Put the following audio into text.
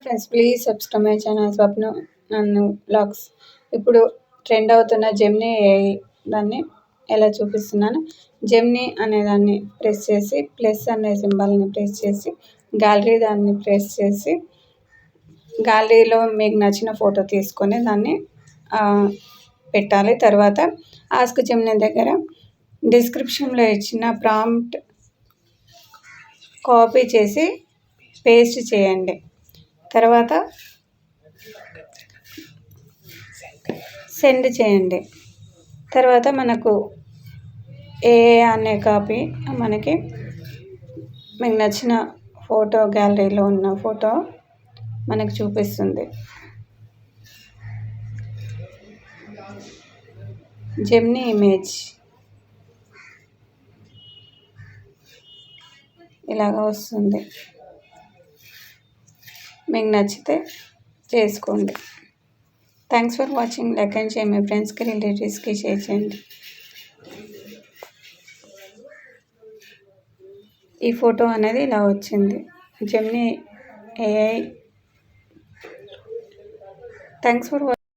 Friends please subscribe my channel Swapna నన్ను vlogs. ఇప్పుడు trend అవుతున్న జెమినీ ఏఐ దాన్ని ఎలా చూపిస్తున్నాను. జెమినీ అనే దాన్ని ప్రెస్ చేసి ప్లస్ అనే సింబల్ని ప్రెస్ చేసి గ్యాలరీ దాన్ని ప్రెస్ చేసి గ్యాలరీలో మీకు నచ్చిన ఫోటో తీసుకొని దాన్ని పెట్టాలి. తర్వాత ఆస్క్ జెమినీ దగ్గర డిస్క్రిప్షన్లో ఇచ్చిన ప్రాంప్ట్ కాపీ చేసి పేస్ట్ చేయండి. తర్వాత సెండ్ చేయండి. తర్వాత మనకు ఏఐ అనే కాపీ మనకి మీకు నచ్చిన ఫోటో గ్యాలరీలో ఉన్న ఫోటో మనకు చూపిస్తుంది. జెమినీ ఇమేజ్ ఇలాగ వస్తుంది. మీకు నచ్చితే చేసుకోండి. Thanks for watching. Like and share, మీ ఫ్రెండ్స్కి రిలేటివ్స్కి షేర్ చేయండి. ఈ ఫోటో అనేది ఇలా వచ్చింది. Gemini AI. Thanks for watching.